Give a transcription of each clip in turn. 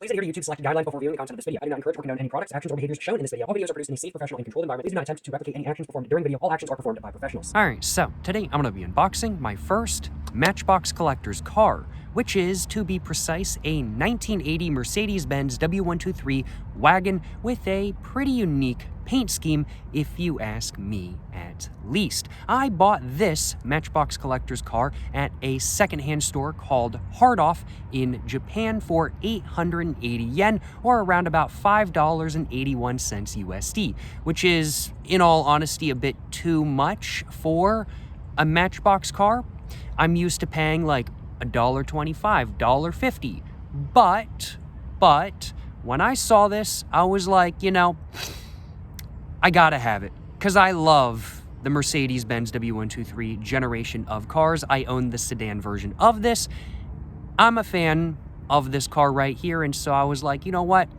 Please adhere to YouTube selected guidelines before viewing the content of this video. I do not encourage or condone any products, actions, or behaviors shown in this video. All videos are produced in a safe, professional, and controlled environment. Please do not attempt to replicate any actions performed during the video. All actions are performed by professionals. Alright, so today I'm going to be unboxing my first Matchbox collector's car, which is, to be precise, a 1980 Mercedes-Benz W123 Wagon with a pretty unique paint scheme, if you ask me at least. I bought this Matchbox collector's car at a secondhand store called Hard Off in Japan for 880 yen, or around about $5.81 USD, which is, in all honesty, a bit too much for a Matchbox car. I'm used to paying like $1.25, $1.50, but when I saw this, I was like, you know, I gotta have it, because I love the Mercedes-Benz W123 generation of cars. I own the sedan version of this. I'm a fan of this car right here, and so I was like, you know what?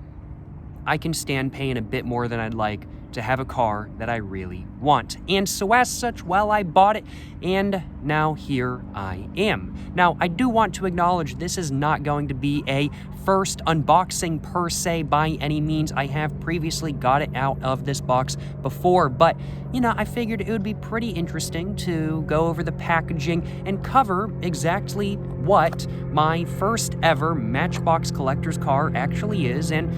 I can stand paying a bit more than I'd like to have a car that I really want. And so as such, well, I bought it, and now here I am. Now, I do want to acknowledge this is not going to be a first unboxing per se by any means. I have previously got it out of this box before, but you know, I figured it would be pretty interesting to go over the packaging and cover exactly what my first ever Matchbox collector's car actually is and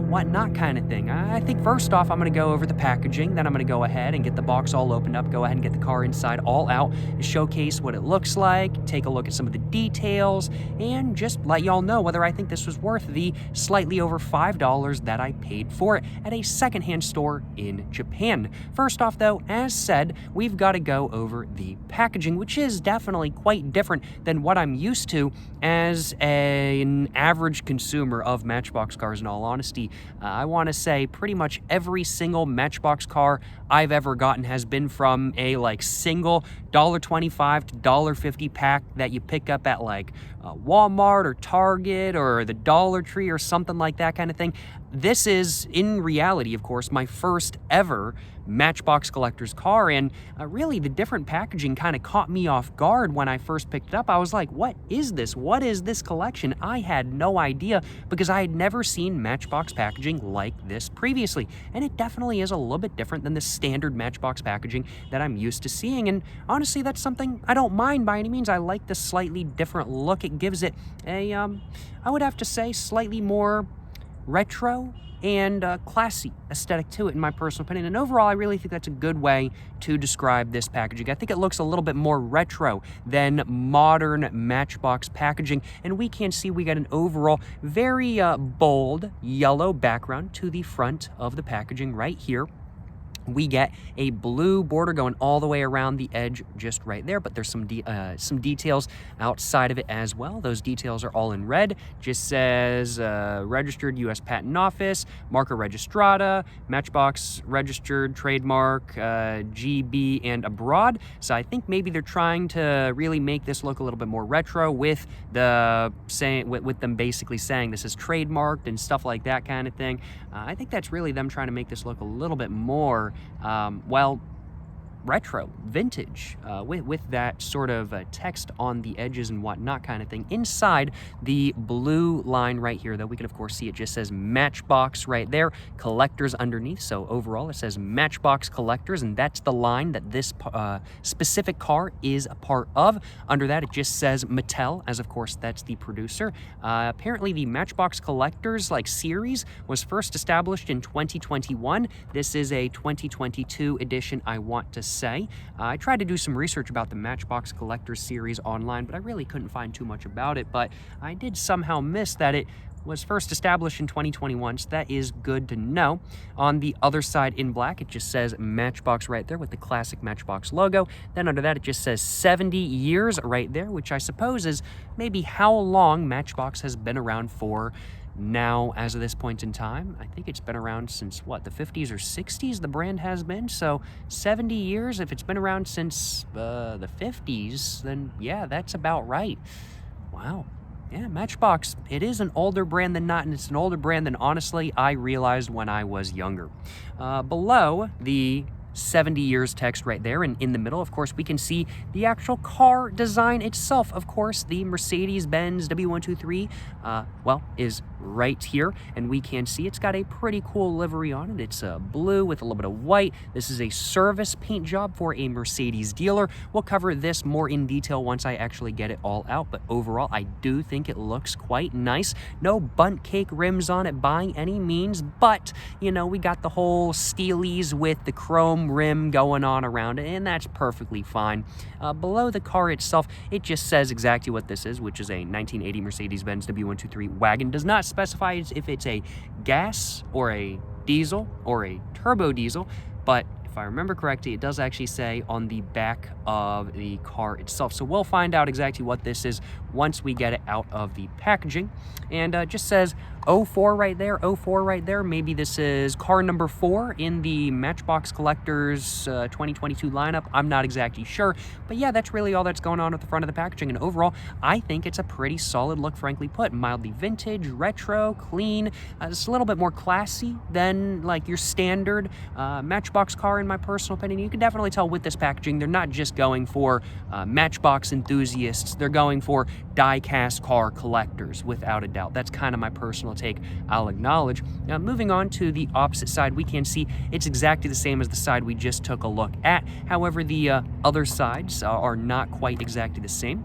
whatnot kind of thing. I think first off, I'm going to go over the packaging, then I'm going to go ahead and get the box all opened up, go ahead and get the car inside all out, showcase what it looks like, take a look at some of the details, and just let y'all know whether I think this was worth the slightly over $5 that I paid for it at a secondhand store in Japan. First off though, as said, we've got to go over the packaging, which is definitely quite different than what I'm used to as an average consumer of Matchbox cars, in all honesty. I want to say pretty much every single Matchbox car I've ever gotten has been from a single $1.25 to $1.50 pack that you pick up at Walmart or Target or the Dollar Tree or something like that kind of thing. This is, in reality, of course, my first ever Matchbox collector's car, and really the different packaging kind of caught me off guard when I first picked it up. I was like, what is this? What is this collection? I had no idea, because I had never seen Matchbox packaging like this previously, and it definitely is a little bit different than the standard Matchbox packaging that I'm used to seeing, and honestly, that's something I don't mind by any means. I like the slightly different look. It gives it a, I would have to say, slightly more retro and classy aesthetic to it, in my personal opinion. And overall, I really think that's a good way to describe this packaging. I think it looks a little bit more retro than modern Matchbox packaging, and we can see we got an overall very bold yellow background to the front of the packaging right here. We get a blue border going all the way around the edge just right there, but there's some details outside of it as well. Those details are all in red. Just says registered U.S. Patent Office, marca registrada, Matchbox registered trademark, GB and abroad. So I think maybe they're trying to really make this look a little bit more retro with them basically saying this is trademarked and stuff like that kind of thing. I think that's really them trying to make this look a little bit more retro, vintage, with that sort of text on the edges and whatnot kind of thing. Inside the blue line right here, though, we can of course see it just says Matchbox right there, collectors underneath. So overall it says Matchbox collectors, and that's the line that this specific car is a part of. Under that it just says Mattel, as of course that's the producer. Apparently the Matchbox collectors series was first established in 2021. This is a 2022 edition, I want to say. I tried to do some research about the Matchbox Collectors series online, but I really couldn't find too much about it. But I did somehow miss that it was first established in 2021, so that is good to know. On the other side in black, it just says Matchbox right there with the classic Matchbox logo. Then under that, it just says 70 years right there, which I suppose is maybe how long Matchbox has been around for. Now, as of this point in time, I think it's been around since, what, the 50s or 60s the brand has been? So 70 years, if it's been around since the 50s, then yeah, that's about right. Wow. Yeah, Matchbox, it is an older brand than not, and it's an older brand than, honestly, I realized when I was younger. Below the 70 years text right there, and in the middle, of course, we can see the actual car design itself. Of course, the Mercedes-Benz W123, is right here, and we can see it's got a pretty cool livery on it. It's blue with a little bit of white. This is a service paint job for a Mercedes dealer. We'll cover this more in detail once I actually get it all out, but overall I do think it looks quite nice. No bunt cake rims on it by any means, but you know, we got the whole steelies with the chrome rim going on around it, and that's perfectly fine. Below the car itself, it just says exactly what this is, which is a 1980 Mercedes-Benz W123 Wagon. Does not specify if it's a gas or a diesel or a turbo diesel, but if I remember correctly, it does actually say on the back of the car itself. So we'll find out exactly what this is once we get it out of the packaging. And just says 04 right there, 04 right there. Maybe this is car number 4 in the Matchbox Collectors 2022 lineup. I'm not exactly sure. But yeah, that's really all that's going on at the front of the packaging. And overall, I think it's a pretty solid look, frankly put. Mildly vintage, retro, clean. It's a little bit more classy than like your standard Matchbox car, in my personal opinion. You can definitely tell with this packaging, they're not just going for Matchbox enthusiasts. They're going for die-cast car collectors, without a doubt. That's kind of my personal take, I'll acknowledge. Now, moving on to the opposite side, we can see it's exactly the same as the side we just took a look at. However, the other sides are not quite exactly the same.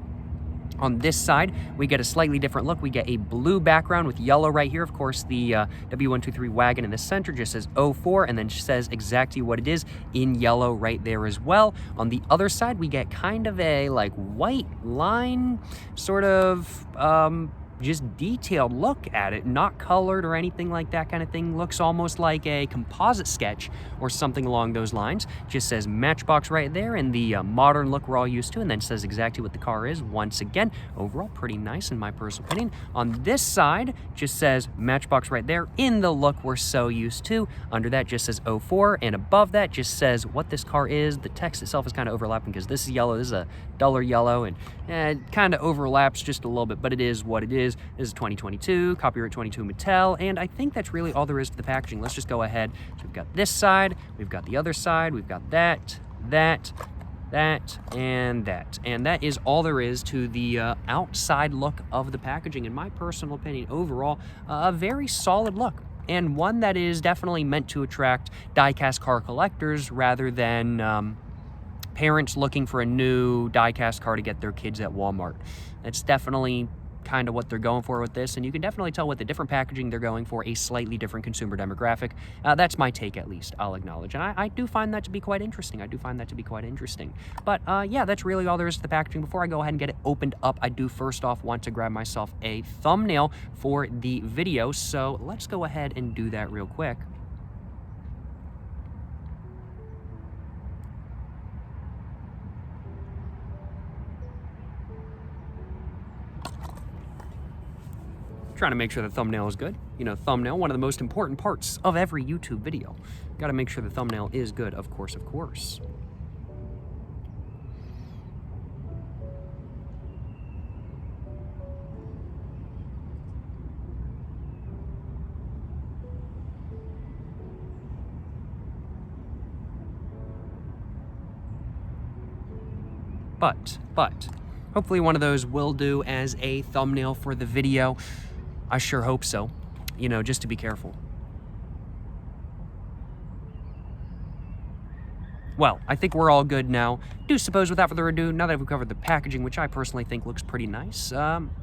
On this side, we get a slightly different look. We get a blue background with yellow right here. Of course, the W123 Wagon in the center just says 04 and then says exactly what it is in yellow right there as well. On the other side, we get kind of a like white line sort of just detailed look at it, not colored or anything like that kind of thing. Looks almost like a composite sketch or something along those lines. Just says Matchbox right there in the modern look we're all used to, and then says exactly what the car is. Once again, overall pretty nice in my personal opinion. On this side, just says Matchbox right there in the look we're so used to. Under that just says 04, and above that just says what this car is. The text itself is kind of overlapping because this is yellow, this is a duller yellow, and it kind of overlaps just a little bit, but it is what it is. This is 2022, copyright 22 Mattel, and I think that's really all there is to the packaging. Let's just go ahead. So we've got this side, we've got the other side, we've got that, and that. And that is all there is to the outside look of the packaging. In my personal opinion, overall, a very solid look, and one that is definitely meant to attract die-cast car collectors rather than parents looking for a new die-cast car to get their kids at Walmart. That's definitely kind of what they're going for with this, and you can definitely tell with the different packaging they're going for a slightly different consumer demographic. That's my take, at least, I'll acknowledge, and I do find that to be quite interesting. But yeah, that's really all there is to the packaging. Before I go ahead and get it opened up, I do first off want to grab myself a thumbnail for the video, so let's go ahead and do that real quick. Trying to make sure the thumbnail is good. You know, thumbnail, one of the most important parts of every YouTube video. Got to make sure the thumbnail is good, of course. But, hopefully one of those will do as a thumbnail for the video. I sure hope so, you know, just to be careful. Well, I think we're all good now. Do suppose, without further ado, now that we've covered the packaging, which I personally think looks pretty nice,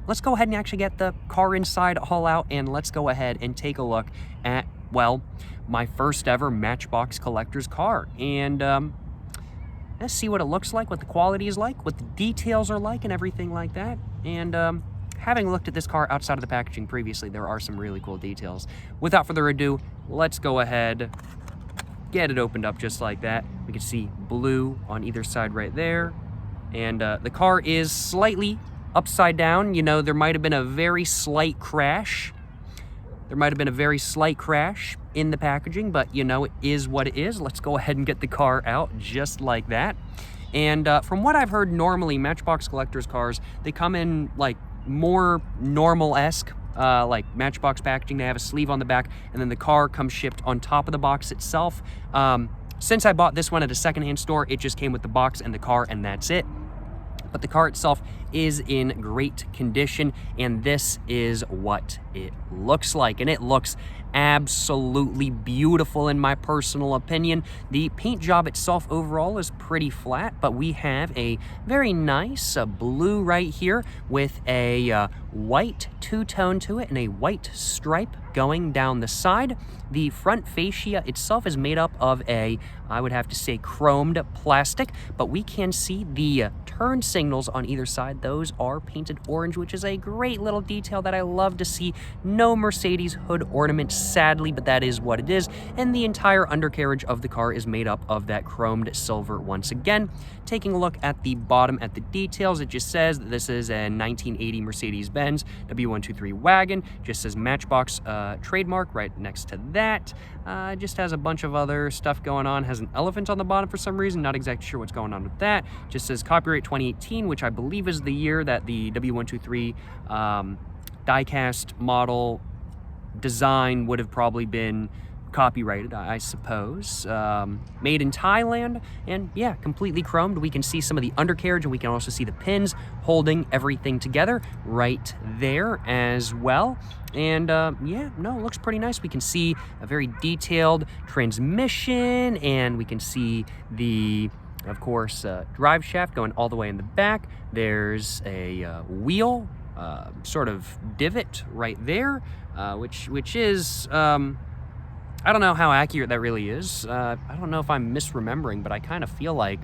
let's go ahead and actually get the car inside all out, and let's go ahead and take a look at, well, my first ever Matchbox collector's car. And let's see what it looks like, what the quality is like, what the details are like, and everything like that. And having looked at this car outside of the packaging previously, there are some really cool details. Without further ado, let's go ahead, get it opened up just like that. We can see blue on either side right there. And the car is slightly upside down. You know, there might have been a very slight crash. in the packaging, but you know, it is what it is. Let's go ahead and get the car out just like that. And from what I've heard, normally Matchbox collectors cars, they come in like more normal-esque, like Matchbox packaging. They have a sleeve on the back, and then the car comes shipped on top of the box itself. Since I bought this one at a secondhand store, it just came with the box and the car, and that's it. but the car itself is in great condition, and this is what it looks like, and it looks absolutely beautiful in my personal opinion. The paint job itself overall is pretty flat, but we have a very nice blue right here with a white two-tone to it and a white stripe going down the side. The front fascia itself is made up of a, I would have to say, chromed plastic, but we can see the turn signals on either side. Those are painted orange, which is a great little detail that I love to see. No Mercedes hood ornament, sadly, but that is what it is. And the entire undercarriage of the car is made up of that chromed silver once again. Taking a look at the bottom at the details, it just says that this is a 1980 Mercedes-Benz W123 Wagon. Just says Matchbox trademark right next to that. Just has a bunch of other stuff going on. Has an elephant on the bottom for some reason. Not exactly sure what's going on with that. Just says copyright 2018, which I believe is the year that the W123 diecast model design would have probably been copyrighted, I suppose. Made in Thailand, and yeah, completely chromed. We can see some of the undercarriage, and we can also see the pins holding everything together right there as well. And yeah, no, it looks pretty nice. We can see a very detailed transmission, and we can see the, of course, drive shaft going all the way in the back. There's a wheel, sort of divot right there, which is, I don't know how accurate that really is. I don't know if I'm misremembering, but I kind of feel like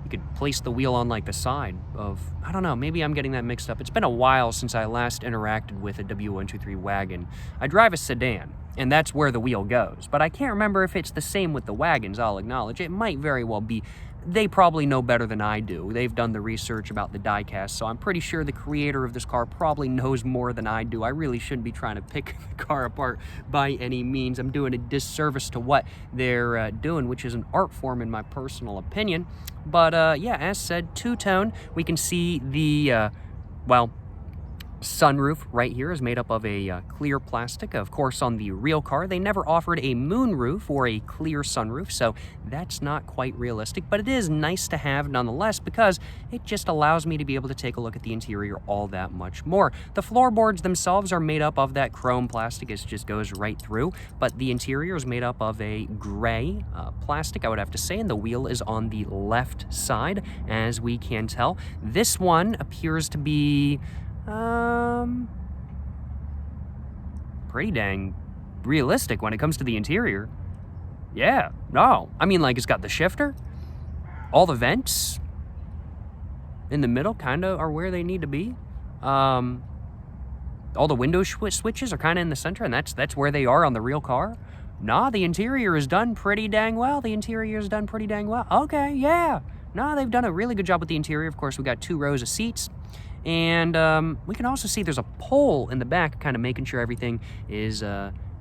you could place the wheel on like the side of, I don't know, maybe I'm getting that mixed up. It's been a while since I last interacted with a W123 Wagon. I drive a sedan, and that's where the wheel goes, but I can't remember if it's the same with the wagons, I'll acknowledge. It might very well be. They probably know better than I do. They've done the research about the diecast, so I'm pretty sure the creator of this car probably knows more than I do. I really shouldn't be trying to pick the car apart by any means. I'm doing a disservice to what they're doing, which is an art form in my personal opinion. But yeah, as said, two-tone. We can see the, well, sunroof right here is made up of a clear plastic. Of course, on the real car, they never offered a moonroof or a clear sunroof, so that's not quite realistic, but it is nice to have nonetheless because it just allows me to be able to take a look at the interior all that much more. The floorboards themselves are made up of that chrome plastic. It just goes right through, but the interior is made up of a gray plastic, I would have to say, and the wheel is on the left side, as we can tell. This one appears to be pretty dang realistic when it comes to the interior. Yeah, no, I mean, like, it's got the shifter, all the vents in the middle kind of are where they need to be. All the window switches are kind of in the center, and that's where they are on the real car. Nah, the interior is done pretty dang well. The interior is done pretty dang well. Okay, yeah. Nah, they've done a really good job with the interior. Of course, we got 2 rows of seats. And we can also see there's a pole in the back, kind of making sure everything is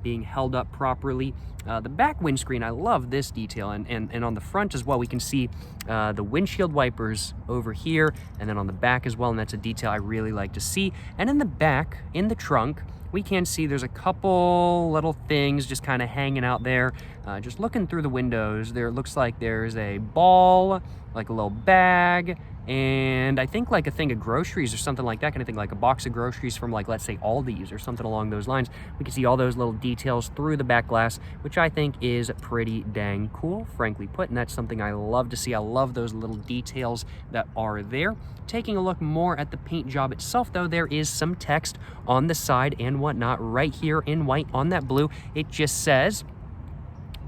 being held up properly. The back windscreen, I love this detail. And on the front as well, we can see the windshield wipers over here, and then on the back as well, and that's a detail I really like to see. And in the back, in the trunk, we can see there's a couple little things just kind of hanging out there. Just looking through the windows, there looks like there's a ball, like a little bag, and I think like a thing of groceries or something like that, kind of thing, like a box of groceries from, like, let's say Aldi's or something along those lines. We can see all those little details through the back glass, which I think is pretty dang cool, frankly put, and that's something I love to see. I love those little details that are there. Taking a look more at the paint job itself, though, there is some text on the side and whatnot right here in white on that blue. It just says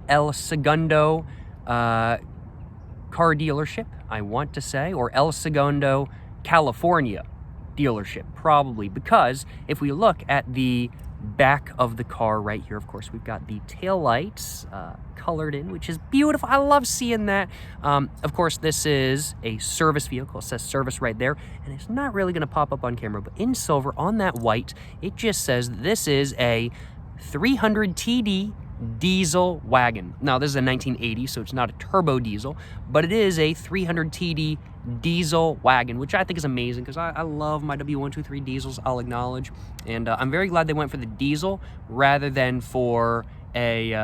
El Segundo car dealership, I want to say, or El Segundo, California dealership, probably, because if we look at the back of the car right here, of course, we've got the tail lights colored in, which is beautiful. I love seeing that. Of course, this is a service vehicle. It says service right there, and it's not really going to pop up on camera, but in silver on that white, it just says this is a 300 TD diesel wagon. Now, this is a 1980, so it's not a turbo diesel, but it is a 300 TD diesel wagon, which I think is amazing because I love my W123 diesels, I'll acknowledge. And I'm very glad they went for the diesel rather than for a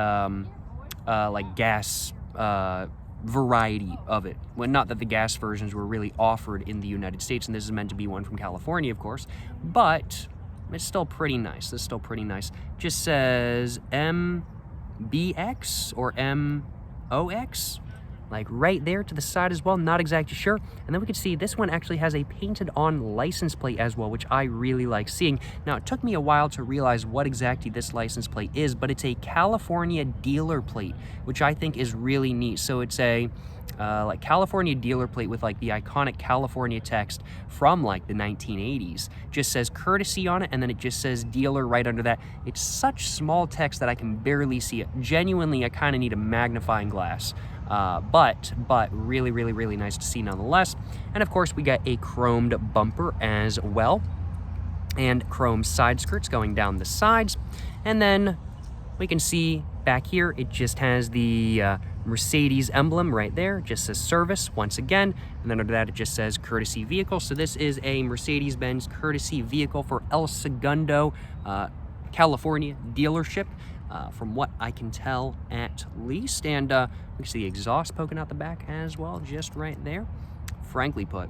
like gas variety of it. Well, not that the gas versions were really offered in the United States, and this is meant to be one from California, of course, but it's still pretty nice. It's still pretty nice. Just says MBX or MOX, like right there to the side as well, not exactly sure. And then we can see this one actually has a painted on license plate as well, which I really like seeing. Now, it took me a while to realize what exactly this license plate is, but it's a California dealer plate, which I think is really neat. So it's a like California dealer plate with like the iconic California text from like the 1980s. Just says courtesy on it, and then it just says dealer right under that. It's such small text that I can barely see it. Genuinely, I kind of need a magnifying glass. But really, really, really nice to see nonetheless. And of course, we got a chromed bumper as well, and chrome side skirts going down the sides. And then we can see back here, it just has the Mercedes emblem right there, just says service once again. And then under that, it just says courtesy vehicle. So this is a Mercedes-Benz courtesy vehicle for El Segundo, California dealership. From what I can tell at least. And we can see the exhaust poking out the back as well, just right there. Frankly put,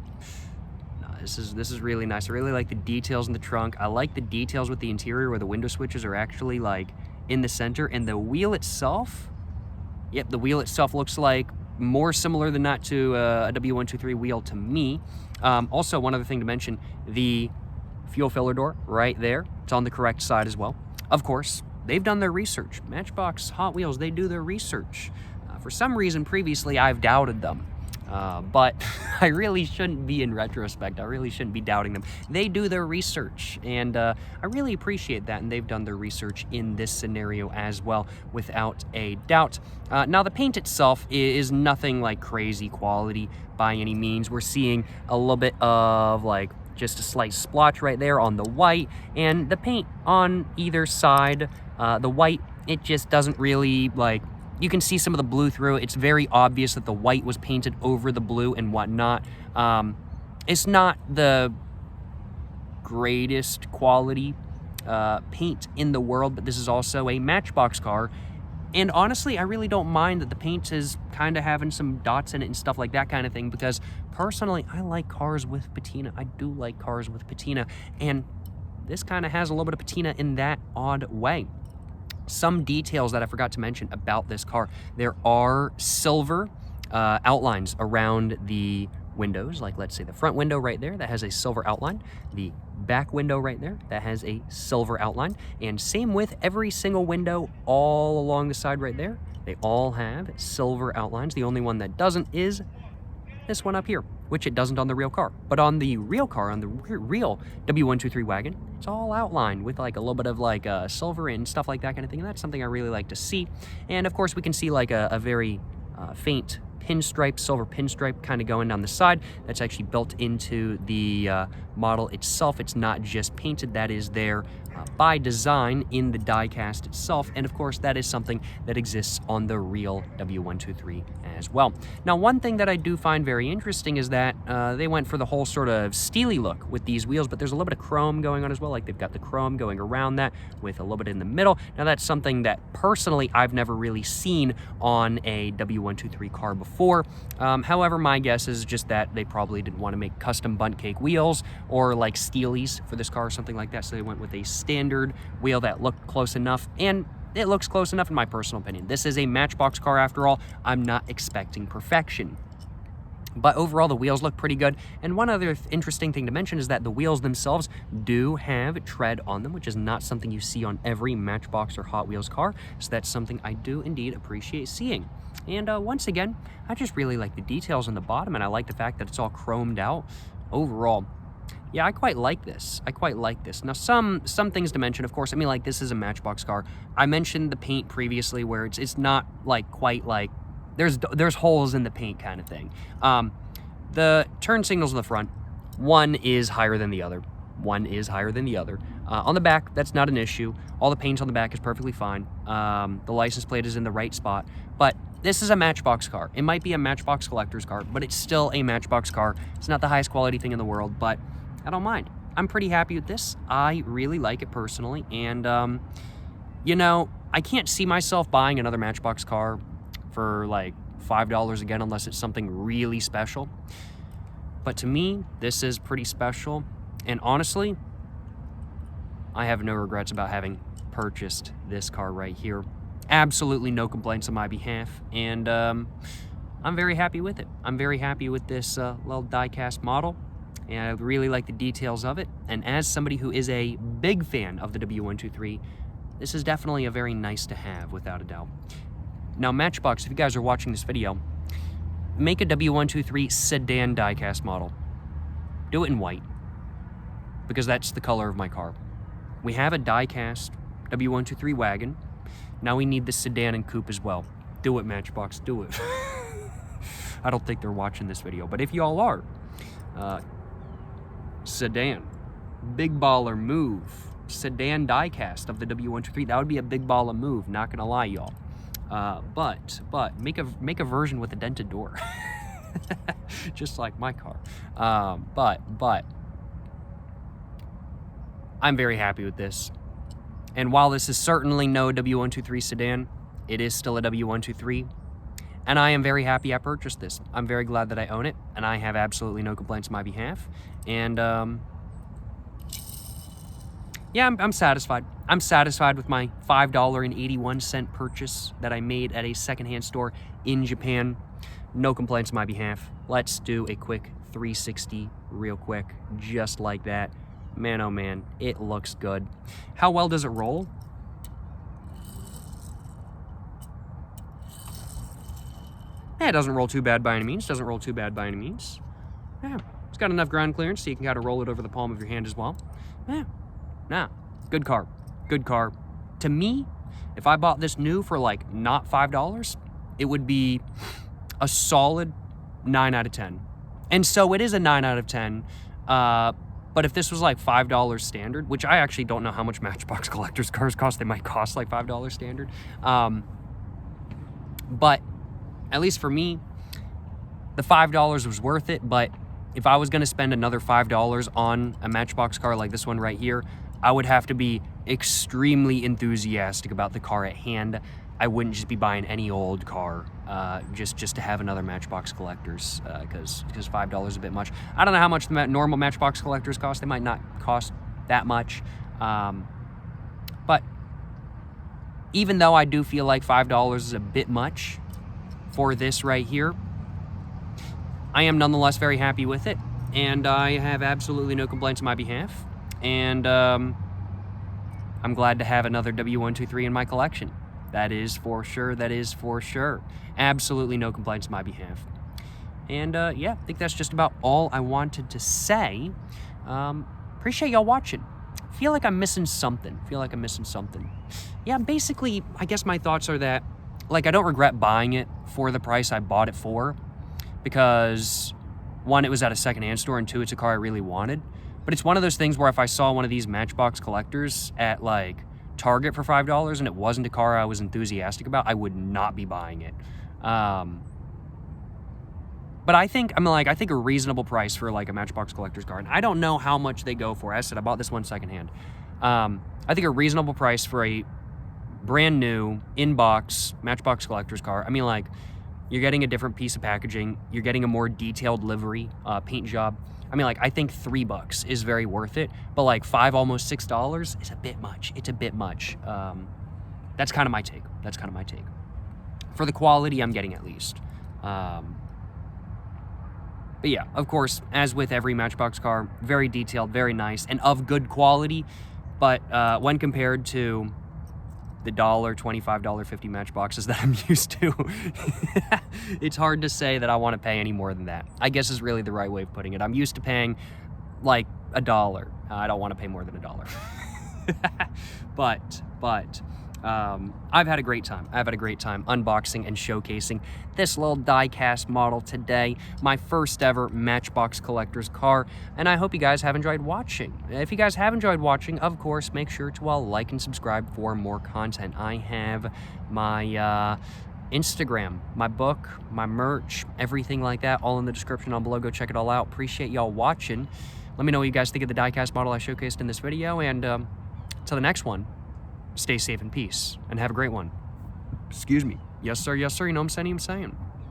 this is really nice. I really like the details in the trunk. I like the details with the interior where the window switches are actually like in the center, and the wheel itself, yep, the wheel itself looks like more similar than not to a W123 wheel to me. Also, one other thing to mention, the fuel filler door right there, it's on the correct side as well. Of course, they've done their research. Matchbox, Hot Wheels, they do their research. For some reason, previously, I've doubted them. But I really shouldn't be in retrospect. I really shouldn't be doubting them. They do their research, and I really appreciate that, and they've done their research in this scenario as well, without a doubt. Now, the paint itself is nothing like crazy quality by any means. We're seeing a little bit of, like, just a slight splotch right there on the white, and the paint on either side, the white, it just doesn't really, like, you can see some of the blue through. It's very obvious that the white was painted over the blue and whatnot. It's not the greatest quality paint in the world, but this is also a Matchbox car. And honestly, I really don't mind that the paint is kind of having some dots in it and stuff like that kind of thing, because personally, I like cars with patina. I do like cars with patina, and this kind of has a little bit of patina in that odd way. Some details that I forgot to mention about this car: there are silver outlines around the windows, like let's say the front window right there that has a silver outline, the back window right there that has a silver outline, and same with every single window all along the side right there. They all have silver outlines. The only one that doesn't is this one up here, which it doesn't on the real car. But on the real car, on the real W123 Wagon, it's all outlined with like a little bit of like silver and stuff like that kind of thing. And that's something I really like to see. And of course, we can see like a very faint pinstripe, silver pinstripe kind of going down the side. That's actually built into the model itself. It's not just painted. That is there by design in the die cast itself. And of course, that is something that exists on the real W123 as well. Now, one thing that I do find very interesting is that they went for the whole sort of steely look with these wheels, but there's a little bit of chrome going on as well. Like they've got the chrome going around that with a little bit in the middle. Now, that's something that personally I've never really seen on a W123 car before. However, my guess is just that they probably didn't want to make custom bunt cake wheels or like steelies for this car or something like that. So they went with a standard wheel that looked close enough, and it looks close enough in my personal opinion. This is a Matchbox car after all. I'm not expecting perfection. But overall, the wheels look pretty good. And one other interesting thing to mention is that the wheels themselves do have tread on them, which is not something you see on every Matchbox or Hot Wheels car. So that's something I do indeed appreciate seeing. And once again, I just really like the details on the bottom, and I like the fact that it's all chromed out. Overall, yeah, I quite like this. I quite like this. Now, some things to mention, of course. I mean, like, this is a Matchbox car. I mentioned the paint previously, where it's not like quite like there's holes in the paint kind of thing. The turn signals in the front, one is higher than the other. One is higher than the other. On the back, that's not an issue. All the paint on the back is perfectly fine. The license plate is in the right spot. But this is a Matchbox car. It might be a Matchbox collector's car, but it's still a Matchbox car. It's not the highest quality thing in the world, but I don't mind. I'm pretty happy with this. I really like it personally. And, you know, I can't see myself buying another Matchbox car for like $5 again unless it's something really special. But to me, this is pretty special. And honestly, I have no regrets about having purchased this car right here. Absolutely no complaints on my behalf. And I'm very happy with it. I'm very happy with this little die-cast model. And I really like the details of it. And as somebody who is a big fan of the W123, this is definitely a very nice to have, without a doubt. Now, Matchbox, if you guys are watching this video, make a W123 sedan die-cast model. Do it in white, because that's the color of my car. We have a die-cast W123 Wagon. Now we need the sedan and coupe as well. Do it, Matchbox, do it. I don't think they're watching this video, but if y'all are, sedan, big baller move, sedan die-cast of the W123, that would be a big baller move, not gonna lie, y'all. But make a version with a dented door, just like my car. But I'm very happy with this. And while this is certainly no W123 sedan, it is still a W123. And I am very happy I purchased this. I'm very glad that I own it, and I have absolutely no complaints on my behalf. And yeah, I'm satisfied. I'm satisfied with my $5.81 purchase that I made at a secondhand store in Japan. No complaints on my behalf. Let's do a quick 360 real quick, just like that. Man, oh man, it looks good. How well does it roll? Yeah, it doesn't roll too bad by any means. Doesn't roll too bad by any means. Yeah, it's got enough ground clearance so you can kind of roll it over the palm of your hand as well. Yeah, nah, good car. Good car. To me, if I bought this new for like not $5, it would be a solid 9 out of 10. And so it is a 9 out of 10. But if this was like $5 standard, which I actually don't know how much Matchbox collectors cars cost, they might cost like $5 standard. But at least for me, the $5 was worth it. But if I was going to spend another $5 on a Matchbox car like this one right here, I would have to be extremely enthusiastic about the car at hand. I wouldn't just be buying any old car just to have another Matchbox collectors, because $5 is a bit much. I don't know how much the normal Matchbox collectors cost. They might not cost that much. But even though I do feel like $5 is a bit much for this right here, I am nonetheless very happy with it, and I have absolutely no complaints on my behalf. And I'm glad to have another W123 in my collection. That is for sure. That is for sure. Absolutely no complaints on my behalf. And yeah, I think that's just about all I wanted to say. Appreciate y'all watching. Feel like I'm missing something. Yeah, basically, I guess my thoughts are that, like, I don't regret buying it for the price I bought it for, because one, it was at a secondhand store, and two, it's a car I really wanted. But it's one of those things where if I saw one of these Matchbox collectors at like Target for $5 and it wasn't a car I was enthusiastic about, I would not be buying it. But I think a reasonable price for like a Matchbox collector's car, and I don't know how much they go for. As I said, I bought this one secondhand. I think a reasonable price for a brand new in-box Matchbox collector's car. I mean, like, you're getting a different piece of packaging, you're getting a more detailed livery, paint job. I mean, like, I think $3 is very worth it, but like $5, almost $6 is a bit much. It's a bit much. That's kind of my take. For the quality I'm getting, at least. But yeah, of course, as with every Matchbox car, very detailed, very nice, and of good quality. But when compared to the $1, $25, $50 Matchboxes that I'm used to, it's hard to say that I want to pay any more than that. I guess is really the right way of putting it. I'm used to paying like $1. I don't want to pay more than $1. But I've had a great time. Unboxing and showcasing this little die-cast model today, my first ever Matchbox collector's car, and I hope you guys have enjoyed watching. If you guys have enjoyed watching, of course, make sure to like and subscribe for more content. I have my Instagram, my book, my merch, everything like that, all in the description down below. Go check it all out. Appreciate y'all watching. Let me know what you guys think of the die-cast model I showcased in this video, and till the next one, stay safe and peace, and have a great one. Excuse me. Yes, sir. You know what I'm saying?